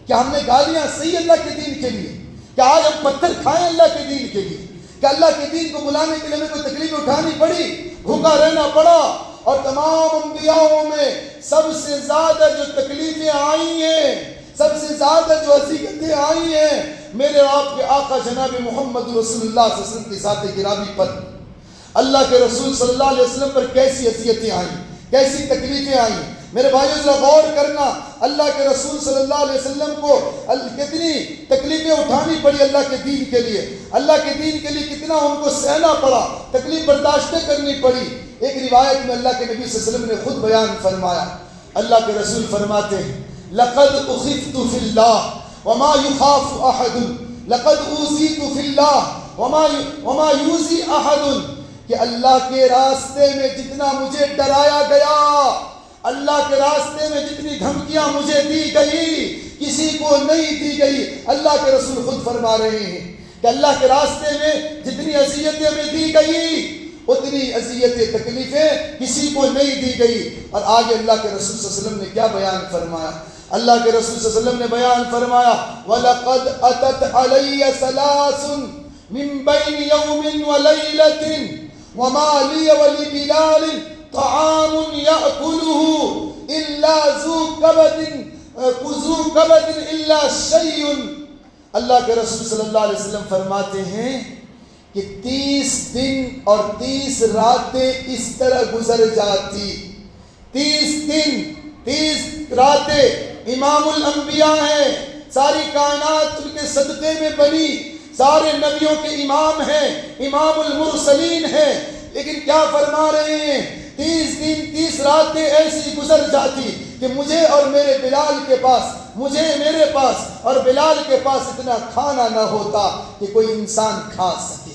کیا ہم نے گالیاں صحیح اللہ کے دین کے لیے؟ کیا آج ہم پتھر کھائیں اللہ کے دین کے لیے؟ کہ اللہ کے دین کو بلانے کے لیے ہمیں کوئی تکلیف اٹھانی پڑی، بھوکا رہنا پڑا؟ اور تمام انبیاءوں میں سب سے زیادہ جو تکلیفیں آئی ہیں، سب سے زیادہ جو اذیتیں آئی ہیں، میرے آپ کے آقا جناب محمد رسول اللہ صلی اللہ علیہ وسلم کی ذات گرامی پر۔ اللہ کے رسول صلی اللہ علیہ وسلم پر کیسی اذیتیں آئیں، کیسی تکلیفیں آئیں۔ میرے بھائیو ذرا غور کرنا، اللہ کے رسول صلی اللہ علیہ وسلم کو کتنی تکلیفیں اٹھانی پڑی اللہ کے دین کے لیے، اللہ کے دین کے لیے کتنا ان کو سہنا پڑا، تکلیف برداشتیں کرنی پڑی۔ ایک روایت میں اللہ کے نبی صلی اللہ علیہ وسلم نے خود بیان فرمایا، اللہ کے رسول فرماتے ہیں لقد اخفت فی اللہ وما یخاف احد، لقد اوذیت فی اللہ وما یوذی احد، کہ اللہ کے راستے میں جتنا مجھے ڈرایا گیا، اللہ کے راستے میں جتنی دھمکیاں مجھے دی گئی کسی کو نہیں دی گئی۔ اللہ کے رسول خود فرما رہے ہیں کہ اللہ کے راستے میں جتنی اذیتیں ہمیں دی گئی اتنی اذیتیں تکلیفیں کسی کو نہیں دی گئی۔ اور آگے اللہ کے رسول صلی اللہ علیہ وسلم نے کیا بیان فرمایا؟ اللہ کے رسول صلی اللہ علیہ وسلم نے بیان فرمایا وَلَقَدْ أَتَتْ عَلَيَّ ثَلَاثٌ مِّن بَيْنِ يَوْمٍ وَلَيْلَةٍ وَمَا لِيَ وَلِبِلَالٍ طعام يأكله إلا ذو كبد إلا شيء۔ اللہ کے رسول صلی اللہ علیہ وسلم فرماتے ہیں کہ 30 دن اور 30 راتیں اس طرح گزر جاتی، 30 دن 30 راتیں امام الانبیاء ہیں، ساری کائنات ان کے صدقے میں بنی، سارے نبیوں کے امام ہیں، امام المرسلین ہیں، لیکن کیا فرما رہے ہیں 30 دن 30 راتیں ایسی گزر جاتی کہ مجھے اور میرے بلال کے پاس، مجھے میرے پاس اور بلال کے پاس اتنا کھانا نہ ہوتا کہ کوئی انسان کھا سکے،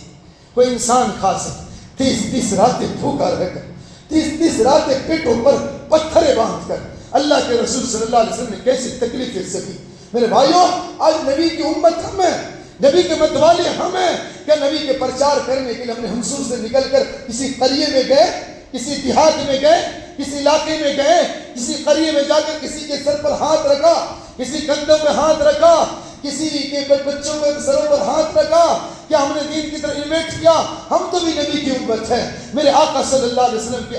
کوئی انسان کھا سکے۔ 30 راتیں بھوکا رہ کر، 30 راتیں پیٹوں پر پتھرے باندھ کر اللہ کے رسول صلی اللہ علیہ وسلم نے کیسی تکلیفیں سکی۔ میرے بھائیوں آج نبی کی امت ہم ہیں، نبی کے متوالے ہم ہیں، کیا نبی کے پرچار کرنے کے لیے ہم نے ہمسور سے نکل کر کسی قریے میں گئے، کسی دیہات میں گئے، کسی علاقے میں گئے، کسی قریے میں جا کر کسی کے سر پر ہاتھ رکھا، کسی کندھوں پہ ہاتھ رکھا، کسی کے بچوں کے سروں پر ہاتھ رکھا؟ کیا ہم نے دین کی طرف انویٹ کیا؟ ہم تو بھی نبی کی امت ہے۔ میرے آقا صلی اللہ علیہ وسلم کی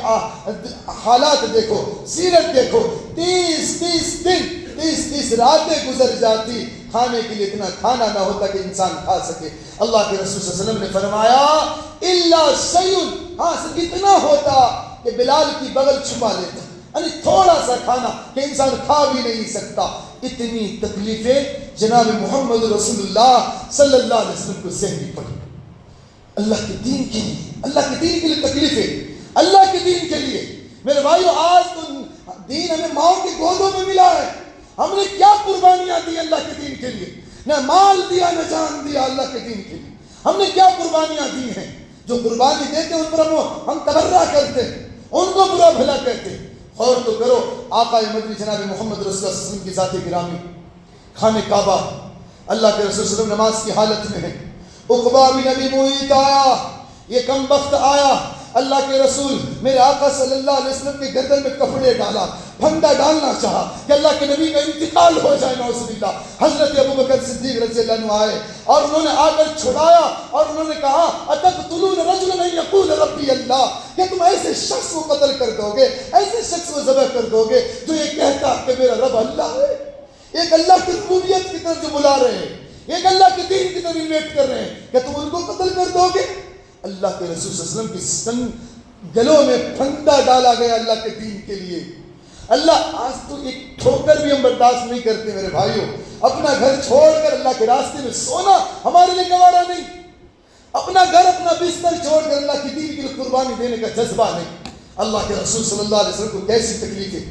حالات دیکھو، سیرت دیکھو، 30 دن 30 راتیں گزر جاتی، کھانے کے لیے اتنا کھانا نہ ہوتا کہ انسان کھا سکے۔ اللہ کے رسول صلی اللہ علیہ وسلم نے فرمایا الا شیء، ہاں صرف اتنا ہوتا کہ بلال کی بغل چھپا لیتا، یعنی تھوڑا سا کھانا کہ انسان کھا بھی نہیں سکتا۔ اتنی تکلیفیں جناب محمد رسول اللہ صلی اللہ علیہ وسلم کو سہنی پڑی اللہ کے دین کے لیے، اللہ کے دین کے لیے تکلیفیں، اللہ کے دین کے لیے۔ میرے بھائیو آج تو دین ہمیں ماؤں کی گودوں میں ملا ہے، ہم نے کیا قربانیاں دی اللہ کے دین کے لیے، نہ مال دیا نہ جان دیا اللہ کے دین کے لیے، ہم نے کیا قربانیاں دی ہیں۔ جو قربانی دیتے ہیں ان پر ہم تبرہ کرتے ہیں، ان کو برا بھلا کہتے ہیں۔ غور تو کرو آقا مدنی جناب محمد رسول اللہ صلی اللہ علیہ وسلم کی ذات گرامی، خانہ کعبہ، اللہ کے رسول صلی اللہ علیہ وسلم نماز کی حالت میں ہے، عقبہ بن ابی معیط آیا، یہ کم بخت آیا، اللہ کے رسول میرے آقا صلی اللہ علیہ وسلم کے گردن میں کپڑے ڈالا، پھندا ڈالنا چاہا کہ اللہ کے نبی کا انتقال ہو جائے، نعوذ باللہ۔ حضرت ابوبکر صدیق رضی اللہ عنہ آئے اور انہوں نے آ کر چھڑایا اور انہوں نے کہا اتقتلون رجلا ان یقول ربی اللہ، کہ تم ایسے شخص کو قتل کر دو گے، ایسے شخص کو ذبح کر دو گے جو یہ کہتا کہ میرا رب اللہ ہے، ایک اللہ کی ربوبیت کی طرف جو بلا رہے ہیں، ایک اللہ کے دین کی طرف انویٹ کر رہے ہیں، کہ تم ان کو قتل کر دو گے؟ اللہ کے رسول صلی اللہ علیہ وسلم کی گلوں میں پھندا ڈالا گیا اللہ کے دین کے لیے۔ اللہ آج تو ایک ٹھوکر بھی ہم برداشت نہیں کرتے میرے بھائیوں، اپنا گھر چھوڑ کر اللہ کے راستے میں سونا ہمارے لیے گوارا نہیں، اپنا گھر اپنا بستر چھوڑ کر اللہ کی دین کے لیے قربانی دینے کا جذبہ نہیں۔ اللہ کے رسول صلی اللہ علیہ وسلم کو کیسی تکلیفیں،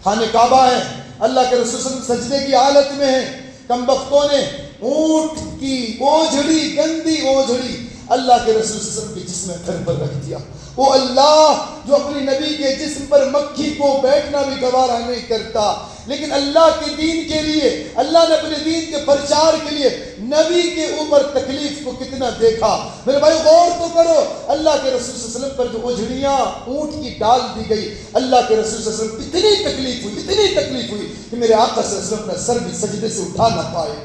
خانہ کعبہ ہے، اللہ کے رسول صلی اللہ علیہ وسلم سجدے کی حالت میں ہیں، کم بختوں نے اونٹ کی اوجھڑی، گندی اوجھڑی اللہ کے رسول صلی اللہ علیہ وسلم کے جسم گھر پر رکھ دیا۔ وہ اللہ جو اپنی نبی کے جسم پر مکھی کو بیٹھنا بھی گوارا نہیں کرتا، لیکن اللہ کے دین کے لیے، اللہ نے اپنے دین کے پرچار کے لیے نبی کے اوپر تکلیف کو کتنا دیکھا۔ میرے بھائی غور تو کرو، اللہ کے رسول صلی اللہ علیہ وسلم پر جو اجڑیاں اونٹ کی ڈال دی گئی، اللہ کے رسول صلی اللہ علیہ وسلم اتنی تکلیف ہوئی، اتنی تکلیف ہوئی کہ میرے آقا صلی اللہ علیہ وسلم اپنا سر بھی سجدے سے اٹھا نہ پائے۔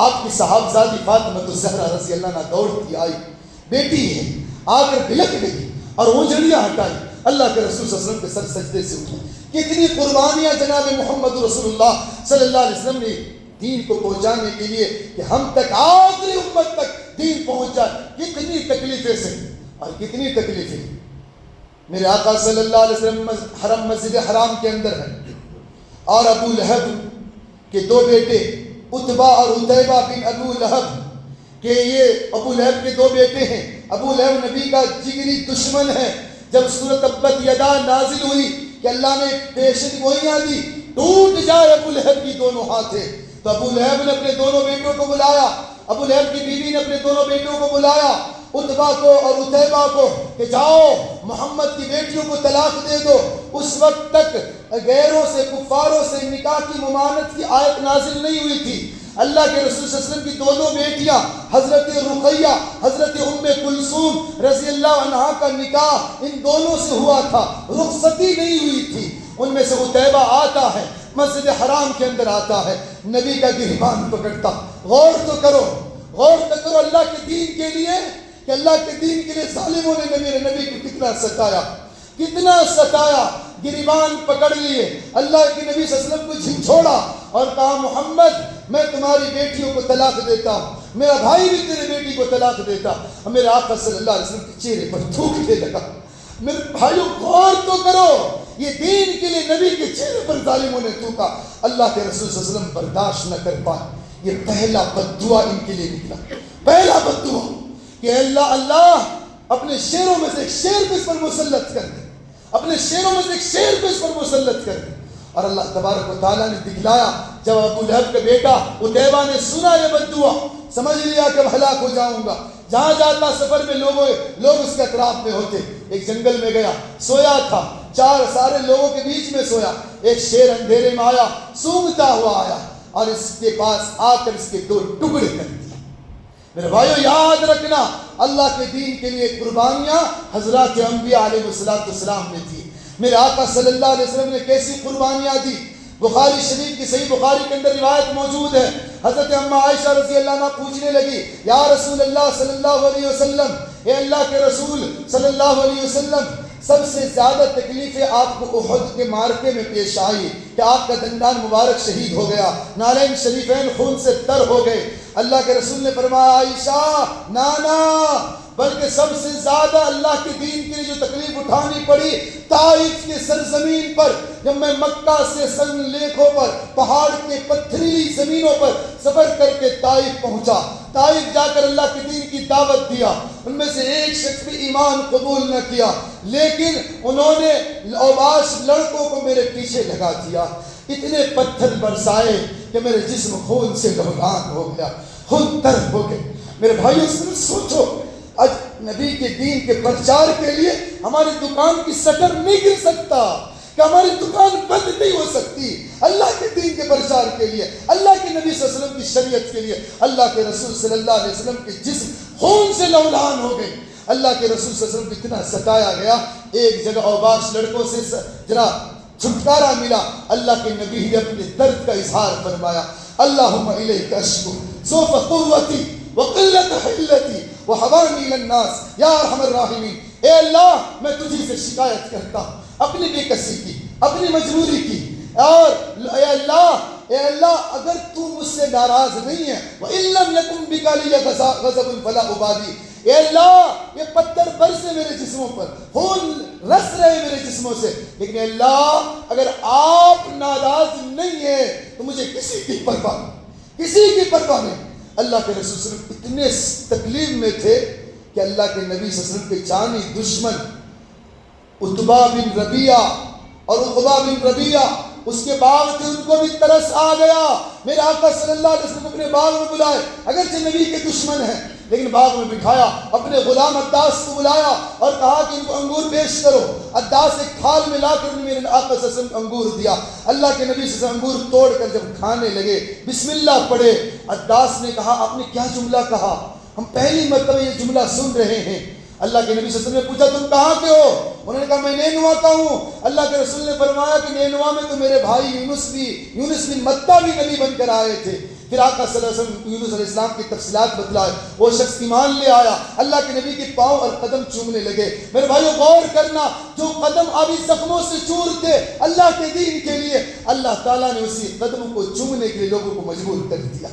آپ کی صاحبزادی فاطمہ الزہرا رضی اللہ عنہا دوڑتی آئی، بیٹی ہے، آ کر بلک گئی اور اونجڑیاں ہٹائی، اللہ کے رسول صلی اللہ علیہ وسلم کے سر سجدے سے اٹھے۔ کتنی قربانیاں جناب محمد رسول اللہ صلی اللہ علیہ وسلم نے دین کو پہنچانے کے لیے کہ ہم تک آخری امت تک دین پہنچ جائے، کتنی تکلیفیں سے اور کتنی تکلیفیں. میرے آقا صلی اللہ علیہ وسلم حرم مسجد حرام کے اندر ہے اور ابو لہب کے دو بیٹے عتبہ اور عتیبہ بن ابو لہب کہ یہ ابو لہب کے دو بیٹے ہیں. ابو لہب نبی کا جگری دشمن ہے. جب سورۃ تبت یدا نازل ہوئی کہ اللہ نے پیشن گوئیاں دی ٹوٹ جائے ابو لہب کی دونوں ہاتھیں، تو ابو لہب نے اپنے دونوں بیٹوں کو بلایا. ابو لہب کی بیوی نے اپنے دونوں بیٹوں کو بلایا، عتبہ کو اور عتیبہ کو، کہ جاؤ محمد کی بیٹیوں کو طلاق دے دو. اس وقت تک غیروں سے کفاروں سے نکاح کی ممانعت کی آیت نازل نہیں ہوئی تھی. اللہ کے رسول صلی اللہ علیہ وسلم کی دونوں بیٹیاں حضرت رقیہ حضرت ام کلثوم رضی اللہ عنہا کا نکاح ان دونوں سے ہوا تھا، رخصتی نہیں ہوئی تھی. ان میں سے عتیبہ آتا ہے، مسجد حرام کے اندر آتا ہے، نبی کا گریبان پکڑتا. غور تو کرو اللہ کے دین کے لیے، کہ اللہ کے دین کے لیے ظالموں نے میرے نبی کو کتنا ستایا. گریبان پکڑ لیے، اللہ کے نبی صلی اللہ علیہ وسلم کو جھنجھوڑا اور کہا محمد میں تمہاری بیٹیوں کو طلاق دیتا ہوں، میرا بھائی بھی تیرے بیٹی کو طلاق دیتا. میرے آقا صلی اللہ علیہ وسلم کے چہرے پر تھوکنے لگا. میرے بھائیوں غور تو کرو، یہ دین کے لیے نبی کے چہرے پر ظالموں نے تھوکا. اللہ کے رسول صلی اللہ علیہ وسلم برداشت نہ کر پائے. یہ پہلا بد دعا ان کے لیے نکلا، پہلا بد دعا کہ اللہ اپنے شیروں میں سے ایک شیر پہ اس پر مسلط کر دے، اپنے شیروں میں سے ایک شیر پہ اس پر مسلط کر دے. اور اللہ تبارک و تعالیٰ نے دکھلایا. جب ابو لہب کا بیٹا عتیبہ نے سنا یہ بد دعا، سمجھ لیا کہ ہلاک ہو جاؤں گا. جہاں جاتا سفر میں لوگ اس کے اطراف میں ہوتے. ایک جنگل میں گیا، سویا تھا، سارے لوگوں کے بیچ میں سویا. ایک شیر اندھیرے میں آیا، سونگتا ہوا آیا اور اس کے پاس آ کر اس کے دو ٹکڑے کر دیے. میرے بھائیو یاد رکھنا، اللہ کے دین کے لیے قربانیاں حضرات انبیاء علیہ السلام نے دی. میرے آقا صلی اللہ علیہ وسلم نے کیسی قربانیاں دی. بخاری شریف کی صحیح بخاری کے اندر روایت موجود ہے. حضرت اماں عائشہ رضی اللہ عنہ پوچھنے لگی، یا رسول اللہ صلی اللہ علیہ وسلم، اے اللہ کے رسول صلی اللہ علیہ وسلم، سب سے زیادہ تکلیفیں آپ کو احد کے معرکے میں پیش آئی کہ آپ کا دندان مبارک شہید ہو گیا، نالین شریفین خون سے تر ہو گئے. اللہ کے رسول نے فرمایا، عائشہ نانا، بلکہ سب سے زیادہ اللہ کے دین کے لیے جو تکلیف اٹھانی پڑی طائف کے سرزمین پر، جب میں مکہ سے سن لیکھوں پر پہاڑ کے پتھریلی زمینوں پر سفر کر کے طائف پہنچا. طائف جا کر اللہ کے دین کی دعوت دیا. ان میں سے ایک شخص بھی ایمان قبول نہ کیا، لیکن انہوں نے اوباش لڑکوں کو میرے پیچھے لگا دیا. اتنے پتھر برسائے کہ میرے جسم خون سے لہلہان ہو گیا، خون تر ہو گئے. میرے بھائیوں سوچو، آج نبی کے دین کے پرچار کے لیے ہماری دکان کی شٹر نہیں گر سکتا، کہ ہماری دکان بند نہیں ہو سکتی. اللہ کے دین کے پرچار کے لیے، اللہ کے نبی صلی اللہ علیہ وسلم کی شریعت کے لیے اللہ کے رسول صلی اللہ علیہ وسلم کے جسم خون سے لہلہان ہو گئے. اللہ کے رسول صلی اللہ علیہ وسلم کو اتنا ستایا گیا. ایک جگہ اوباش لڑکوں سے ذرا چھٹکارا ملا. اللہ کے نبی نے اپنے درد کا اظہار فرمایا، اللہم الیک اشکو ضعف قوتی وقلت حیلتی وحوانی الی الناس یا ارحم الراحمین. اے اللہ میں تجھی سے شکایت کرتا ہوں اپنی بے کسی کی، اپنی مجبوری کی. اور اے اللہ اگر تو مجھ سے ناراض نہیں ہے، وَإِن لَمْ يَكُنْ بِكَ لِيَ غَضَبٌ فَلَا أُبَالِي. اے اللہ یہ پتھر برسے میرے جسموں پر، خون رس رہے میرے جسموں سے، لیکن اللہ اگر آپ ناراض نہیں ہیں تو مجھے کسی کی پرواہ نہیں. اللہ کے رسول صلی اللہ علیہ وسلم اتنے تکلیف میں تھے کہ اللہ کے نبی صلی اللہ علیہ وسلم کے جانی دشمن عتبہ بن ربیعہ اور عقبہ بن ربیعہ اس کے باغ تھے، ان کو بھی ترس آ گیا. میرے آقا صلی اللہ علیہ وسلم اپنے باغ میں بلائے، اگرچہ نبی کے دشمن ہیں لیکن باغ میں بٹھایا. اپنے غلام عداس کو بلایا اور کہا کہ ان کو انگور پیش کرو. عداس ایک تھال میں لا کر میرے آقا صلی اللہ علیہ وسلم کو انگور دیا. اللہ کے نبی صلی اللہ علیہ وسلم انگور توڑ کر جب کھانے لگے، بسم اللہ پڑھے. عداس نے کہا آپ نے کیا جملہ کہا؟ ہم پہلی مرتبہ یہ جملہ سن رہے ہیں. اللہ کے نبی صلی اللہ علیہ وسلم نے پوچھا تم کہاں کے ہو؟ انہوں نے کہا میں نینوا کا ہوں. اللہ کے رسول نے فرمایا کہ نینوا میں تو میرے بھائی یونس بن متہ بھی نبی بن کر آئے تھے. پھر آقا صلی اللہ علیہ وسلم یونس علیہ السلام کی تفصیلات بتلائے. وہ شخص ایمان لے آیا، اللہ کے نبی کے پاؤں اور قدم چومنے لگے. میرے بھائیو غور کرنا، جو قدم ابھی زخموں سے چورتے اللہ کے دین کے لیے، اللہ تعالیٰ نے اسی قدموں کو چومنے کے لیے لوگوں کو مجبور کر دیا.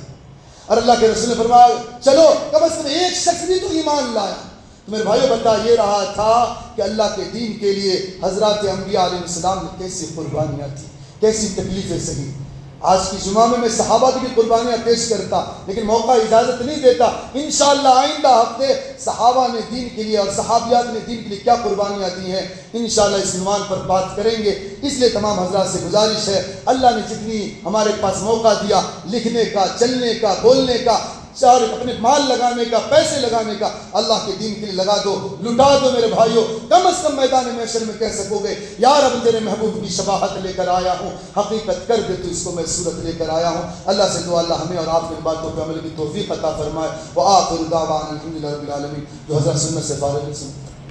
اور اللہ کے رسول نے فرمایا چلو کم از کم ایک شخص بھی تو ایمان لایا. تو میرے بھائیوں بتا یہ رہا تھا کہ اللہ کے دین کے لیے حضرات انبیاء علیہ السلام نے کیسی قربانیاں تھی، کیسی تکلیفیں سہی۔ آج کی جمعہ میں صحابہ کی بھی قربانیاں پیش کرتا، لیکن موقع اجازت نہیں دیتا۔ انشاءاللہ آئندہ ہفتے صحابہ نے دین کے لیے اور صحابیات نے دین کے لیے کیا قربانیاں دی ہیں انشاءاللہ اس عنوان پر بات کریں گے۔ اس لیے تمام حضرات سے گزارش ہے، اللہ نے جتنی ہمارے پاس موقع دیا لکھنے کا، چلنے کا، بولنے کا، چار اپنے مال لگانے کا، پیسے لگانے کا، اللہ کے دین کے لیے لگا دو، لٹا دو میرے بھائیوں۔ کم از کم میدان محشر میں کہہ سکو گے یا رب تیرے محبوب کی شفاعت لے کر آیا ہوں، حقیقت کر دے تو اس کو میں صورت لے کر آیا ہوں۔ اللہ سے دعا اللہ ہمیں اور آپ کی باتوں پہ عمل کی توفیق عطا فرمائے۔ وآخر دعوانا الحمدللہ رب العالمین۔ جو حضرت سنت سے فارغ ہیں